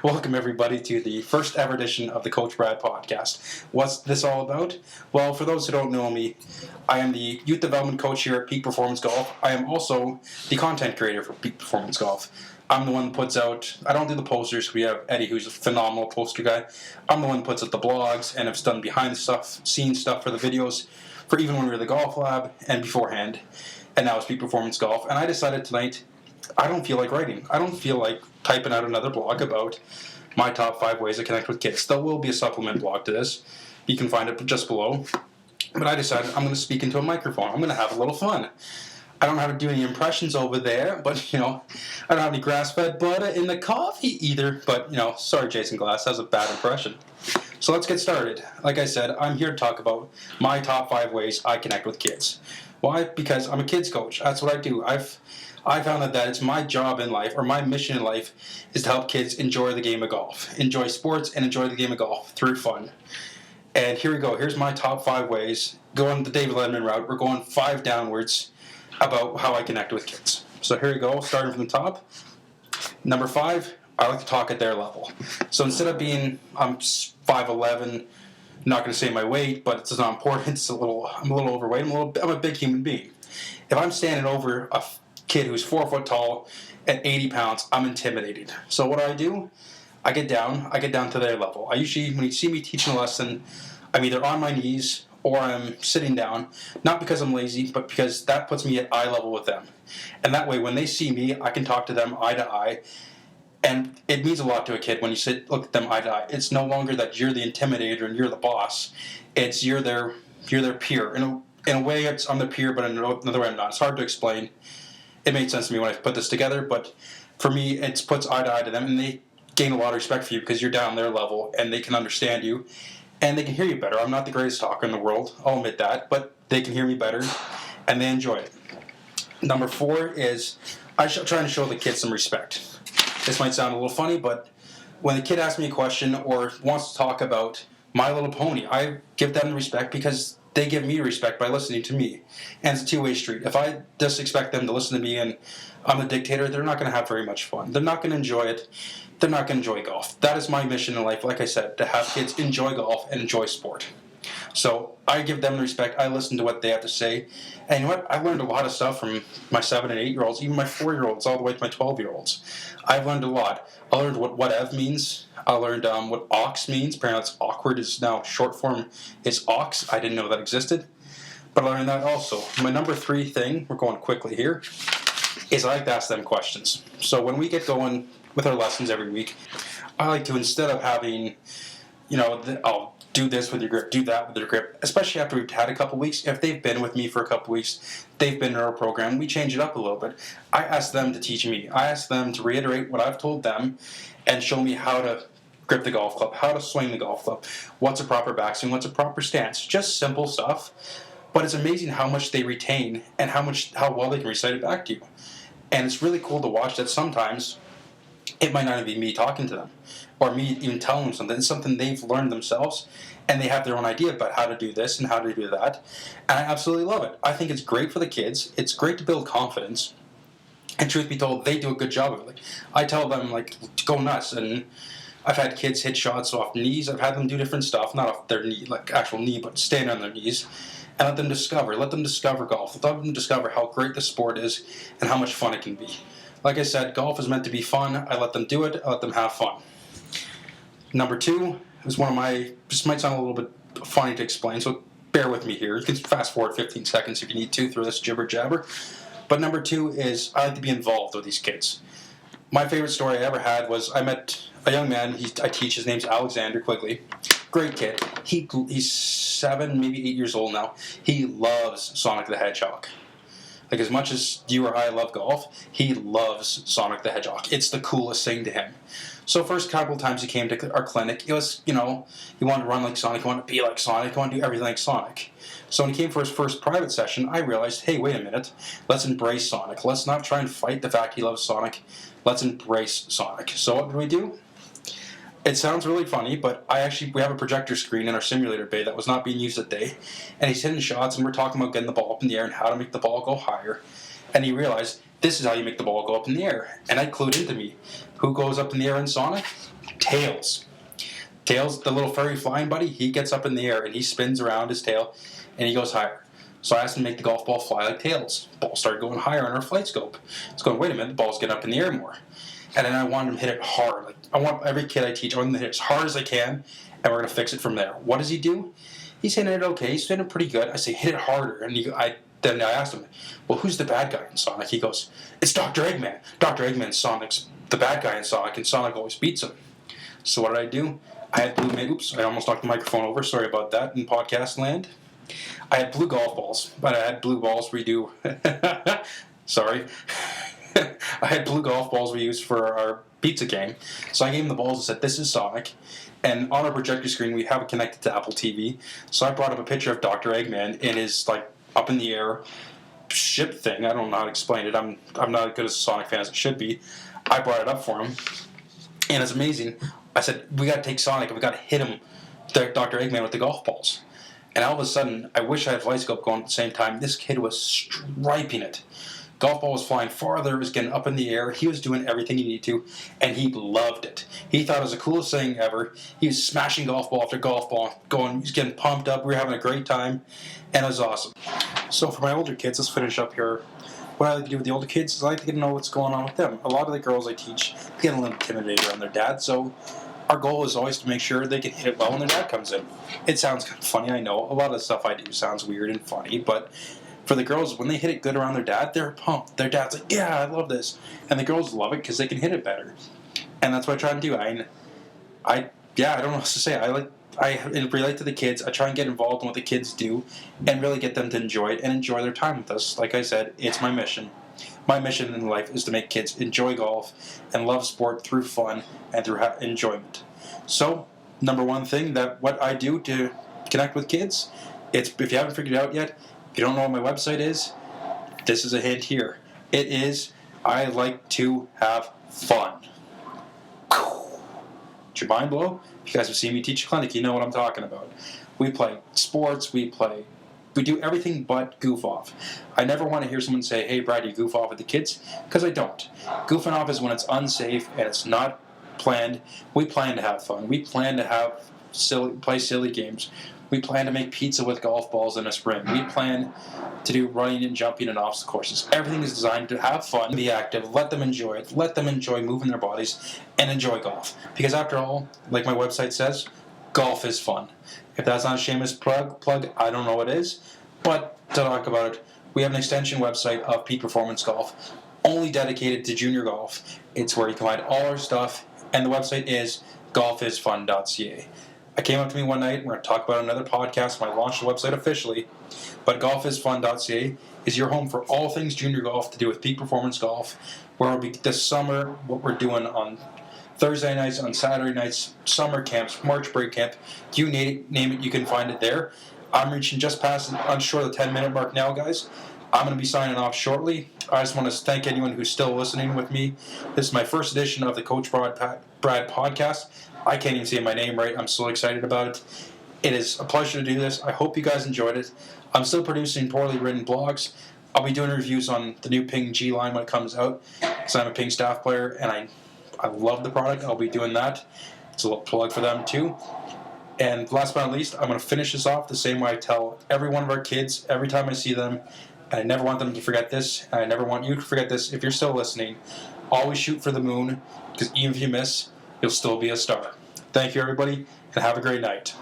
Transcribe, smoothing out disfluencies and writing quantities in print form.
Welcome, everybody, to the first ever edition of the Coach Brad podcast. What's this all about? Well, for those who don't know me, I am the youth development coach here at Peak Performance Golf. I am also the content creator for Peak Performance Golf. I'm the one that puts out, I don't do the posters. We have Eddie, who's a phenomenal poster guy. I'm the one that puts out the blogs and have done behind the scenes stuff for the videos, for even when we were the golf lab and beforehand. And now it's Peak Performance Golf. And I decided tonight, I don't feel like writing. I don't feel like typing out another blog about my top 5 ways to connect with kids. There will be a supplement blog to this. You can find it just below. But I decided I'm going to speak into a microphone. I'm going to have a little fun. I don't have to do any impressions over there, but, I don't have any grass-fed butter in the coffee either. But, sorry, Jason Glass, that was a bad impression. So let's get started. Like I said, I'm here to talk about my top 5 ways I connect with kids. Why? Because I'm a kids coach. That's what I do. I found that it's my job in life, or my mission in life, is to help kids enjoy the game of golf, enjoy sports, and enjoy the game of golf through fun. And here we go. Here's my top 5 ways. Going the David Letterman route. We're going 5 downwards about how I connect with kids. So here we go, starting from the top. Number 5, I like to talk at their level. So instead of being, I'm 5'11", not going to say my weight, but it's not important. I'm a little overweight. I'm a big human being. If I'm standing over a kid who's 4 foot tall at 80 pounds, I'm intimidated. So what do? I get down to their level. I usually, when you see me teaching a lesson, I'm either on my knees or I'm sitting down, not because I'm lazy, but because that puts me at eye level with them. And that way, when they see me, I can talk to them eye to eye. And it means a lot to a kid when you look at them eye to eye. It's no longer that you're the intimidator and you're the boss. It's you're their peer. In a way, I'm their peer, but in another way, I'm not. It's hard to explain. It made sense to me when I put this together, but for me, it puts eye to eye to them, and they gain a lot of respect for you because you're down their level, and they can understand you, and they can hear you better. I'm not the greatest talker in the world, I'll admit that, but they can hear me better, and they enjoy it. Number 4 is I'm trying to show the kids some respect. This might sound a little funny, but when the kid asks me a question or wants to talk about My Little Pony, I give them the respect because they give me respect by listening to me. And it's a two-way street. If I just expect them to listen to me and I'm the dictator, they're not going to have very much fun. They're not going to enjoy it. They're not going to enjoy golf. That is my mission in life, like I said, to have kids enjoy golf and enjoy sport. So I give them the respect. I listen to what they have to say. And you know what? I learned a lot of stuff from my 7 and 8-year-olds, even my 4-year-olds, all the way to my 12-year-olds. I've learned a lot. I learned what whatev means. I learned what ox means. Apparently that's awkward is now short form is ox. I didn't know that existed. But I learned that also. My number 3 thing, we're going quickly here, is I like to ask them questions. So when we get going with our lessons every week, I like to, instead of having, I'll do this with your grip, do that with your grip, especially after we've had a couple weeks. If they've been with me for a couple weeks, they've been in our program, we change it up a little bit. I ask them to teach me. I ask them to reiterate what I've told them and show me how to grip the golf club, how to swing the golf club, what's a proper backswing, what's a proper stance. Just simple stuff. But it's amazing how much they retain and how well they can recite it back to you. And it's really cool to watch that sometimes it might not even be me talking to them or me even telling them something. It's something they've learned themselves, and they have their own idea about how to do this and how to do that. And I absolutely love it. I think it's great for the kids. It's great to build confidence. And truth be told, they do a good job of it. I tell them, to go nuts. And I've had kids hit shots off knees. I've had them do different stuff, not off their knee, like actual knee, but stand on their knees. And let them discover golf. Let them discover how great the sport is and how much fun it can be. Like I said, golf is meant to be fun. I let them do it. I let them have fun. Number 2 is this might sound a little bit funny to explain, so bear with me here. You can fast forward 15 seconds if you need to through this jibber jabber. But number 2 is I like to be involved with these kids. My favorite story I ever had was I met a young man I teach. His name's Alexander Quigley. Great kid. He's 7, maybe 8 years old now. He loves Sonic the Hedgehog. Like, as much as you or I love golf, he loves Sonic the Hedgehog. It's the coolest thing to him. So first couple of times he came to our clinic, it was, he wanted to run like Sonic, he wanted to be like Sonic, he wanted to do everything like Sonic. So when he came for his first private session, I realized, hey, wait a minute, let's embrace Sonic. Let's not try and fight the fact he loves Sonic. Let's embrace Sonic. So what did we do? It sounds really funny, but we have a projector screen in our simulator bay that was not being used that day, and he's hitting shots, and we're talking about getting the ball up in the air and how to make the ball go higher. And he realized this is how you make the ball go up in the air. And I clued into me. Who goes up in the air in Sonic? Tails. Tails, the little furry flying buddy, he gets up in the air and he spins around his tail and he goes higher. So I asked him to make the golf ball fly like Tails. The ball started going higher on our flight scope. It's going, wait a minute, the ball's getting up in the air more. And then I wanted him to hit it hard. Like, I want every kid I teach, I want them to hit it as hard as I can, and we're going to fix it from there. What does he do? He's hitting it okay. He's hitting it pretty good. I say, hit it harder. And then I asked him, well, who's the bad guy in Sonic? He goes, it's Dr. Eggman. Dr. Eggman's Sonic's the bad guy in Sonic, and Sonic always beats him. So what did I do? I had blue, oops, I almost knocked the microphone over. Sorry about that in podcast land. I had blue golf balls, but I had blue balls we do. Sorry. I had blue golf balls we used for our pizza game. So I gave him the balls and said, this is Sonic. And on our projector screen, we have it connected to Apple TV. So I brought up a picture of Dr. Eggman in his, like, up in the air ship thing. I don't know how to explain it. I'm not as good as a Sonic fan as it should be. I brought it up for him. And it's amazing. I said, we got to take Sonic and we got to hit him, Dr. Eggman, with the golf balls. And all of a sudden, I wish I had flight scope going at the same time. This kid was striping it. Golf ball was flying farther, it was getting up in the air. He was doing everything he needed to, and he loved it. He thought it was the coolest thing ever. He was smashing golf ball after golf ball, he was getting pumped up. We were having a great time, and it was awesome. So for my older kids, let's finish up here. What I like to do with the older kids is I like to get to know what's going on with them. A lot of the girls I teach get a little intimidated around their dad, so our goal is always to make sure they can hit it well when their dad comes in. It sounds kind of funny, I know. A lot of the stuff I do sounds weird and funny, but for the girls, when they hit it good around their dad, they're pumped. Their dad's like, yeah, I love this. And the girls love it because they can hit it better. And that's what I try and do. I don't know what to say. I relate to the kids. I try and get involved in what the kids do and really get them to enjoy it and enjoy their time with us. Like I said, it's my mission. My mission in life is to make kids enjoy golf and love sport through fun and through enjoyment. So, number one thing that what I do to connect with kids, it's, if you haven't figured it out yet, if you don't know what my website is, this is a hint here. It is, I like to have fun. Did your mind blow? If you guys have seen me teach a clinic, you know what I'm talking about. We play sports, we do everything but goof off. I never want to hear someone say, hey, Brad, you goof off with the kids, because I don't. Goofing off is when it's unsafe and it's not planned. We plan to have fun. We plan to play silly games. We plan to make pizza with golf balls in a sprint. We plan to do running and jumping and obstacle courses. Everything is designed to have fun, be active, let them enjoy it, let them enjoy moving their bodies, and enjoy golf. Because after all, like my website says, golf is fun. If that's not a shameless plug, I don't know what is. But to talk about it, we have an extension website of Peak Performance Golf, only dedicated to junior golf. It's where you can find all our stuff, and the website is golfisfun.ca. I came up to me one night, we're going to talk about another podcast when I launched the website officially, but golfisfun.ca is your home for all things junior golf to do with Peak Performance Golf, where it'll be this summer, what we're doing on Thursday nights, on Saturday nights, summer camps, March break camp, you name it, you can find it there. I'm reaching just past, unsure the 10-minute mark now, guys. I'm going to be signing off shortly. I just want to thank anyone who's still listening with me. This is my first edition of the Coach Brad podcast. I can't even say my name right. I'm so excited about it. It is a pleasure to do this. I hope you guys enjoyed it. I'm still producing poorly written blogs. I'll be doing reviews on the new Ping G line when it comes out, because I'm a Ping staff player, and I love the product. I'll be doing that. It's a little plug for them, too. And last but not least, I'm going to finish this off the same way I tell every one of our kids every time I see them. And I never want them to forget this, and I never want you to forget this. If you're still listening, always shoot for the moon, because even if you miss, you'll still be a star. Thank you, everybody, and have a great night.